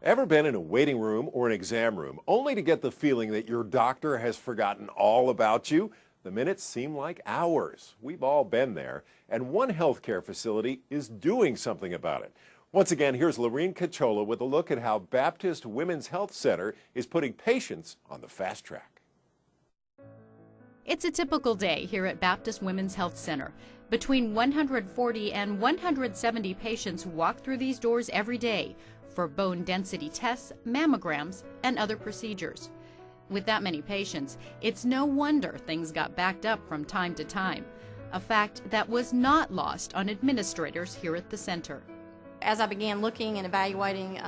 Ever been in a waiting room or an exam room only to get the feeling that your doctor has forgotten all about you? The minutes seem like hours. We've all been there, and one healthcare facility is doing something about it. Once again, here's Lorene Cachola with a look at how Baptist Women's Health Center is putting patients on the fast track. It's a typical day here at Baptist Women's Health Center. Between 140 and 170 patients walk through these doors every day for bone density tests, mammograms, and other procedures. With that many patients, it's no wonder things got backed up from time to time, a fact that was not lost on administrators here at the center. As I began looking and evaluating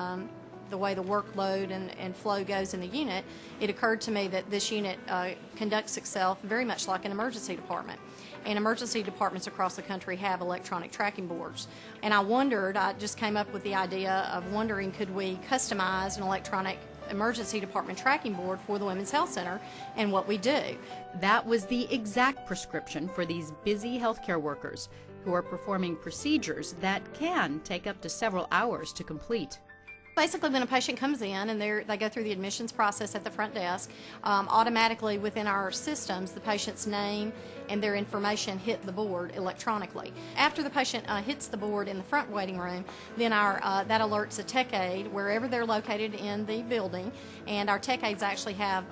the way the workload and flow goes in the unit, it occurred to me that this unit conducts itself very much like an emergency department. And emergency departments across the country have electronic tracking boards. And I just came up with the idea of wondering, could we customize an electronic emergency department tracking board for the Women's Health Center and what we do. That was the exact prescription for these busy healthcare workers who are performing procedures that can take up to several hours to complete. Basically, when a patient comes in and they go through the admissions process at the front desk, automatically within our systems, the patient's name and their information hit the board electronically. After the patient hits the board in the front waiting room, then that alerts a tech aide wherever they're located in the building, and our tech aides actually have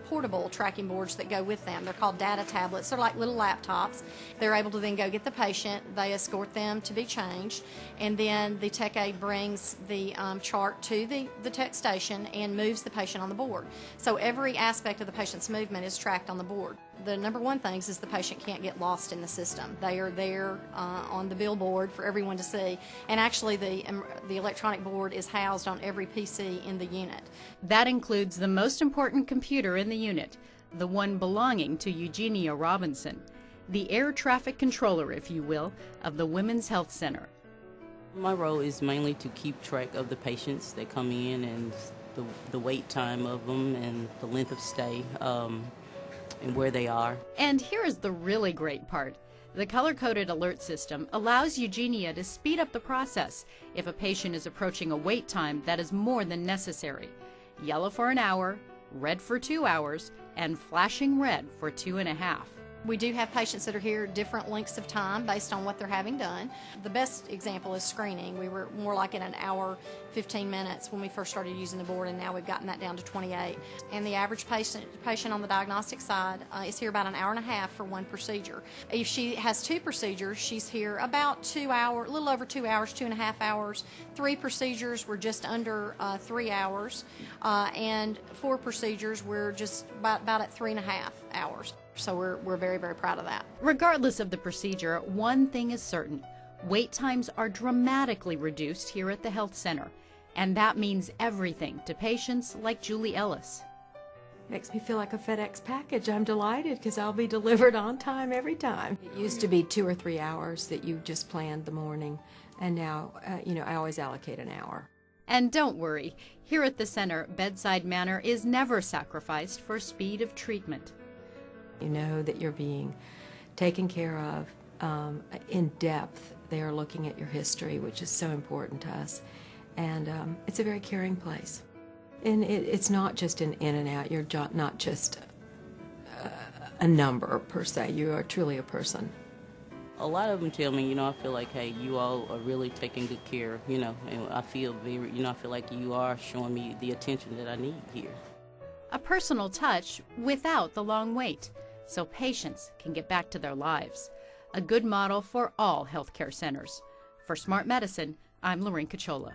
portable tracking boards that go with them. They're called data tablets. They're like little laptops. They're able to then go get the patient. They escort them to be changed, and then the tech aide brings the chart to the tech station and moves the patient on the board. So every aspect of the patient's movement is tracked on the board. The number one thing is the patient can't get lost in the system. They are there on the billboard for everyone to see, and actually the electronic board is housed on every PC in the unit. That includes the most important computer in the unit, the one belonging to Eugenia Robinson, the air traffic controller, if you will, of the Women's Health Center. My role is mainly to keep track of the patients that come in and the wait time of them and the length of stay and where they are. And here is the really great part. The color-coded alert system allows Eugenia to speed up the process if a patient is approaching a wait time that is more than necessary. Yellow for an hour, red for 2 hours, and flashing red for 2.5. We do have patients that are here different lengths of time based on what they're having done. The best example is screening. We were more like in an hour, 15 minutes when we first started using the board, and now we've gotten that down to 28. And the average patient on the diagnostic side is here about an hour and a half for one procedure. If she has 2 procedures, she's here about 2 hours, a little over 2 hours, 2.5 hours. 3 procedures, we're just under 3 hours. And 4 procedures, we're just about at 3.5 hours. So we're very, very proud of that. Regardless of the procedure, one thing is certain. Wait times are dramatically reduced here at the health center, and that means everything to patients like Julie Ellis. Makes me feel like a FedEx package. I'm delighted because I'll be delivered on time every time. It used to be 2 or 3 hours that you just planned the morning, and now, I always allocate an hour. And don't worry, here at the center, bedside manner is never sacrificed for speed of treatment. You know that you're being taken care of in depth. They are looking at your history, which is so important to us. And it's a very caring place. And it's not just an in and out. You're not just a number, per se. You are truly a person. A lot of them tell me, I feel like, hey, you all are really taking good care, and I feel I feel like you are showing me the attention that I need here. A personal touch without the long wait, so patients can get back to their lives. A good model for all healthcare centers. For Smart Medicine, I'm Lorene Cachola.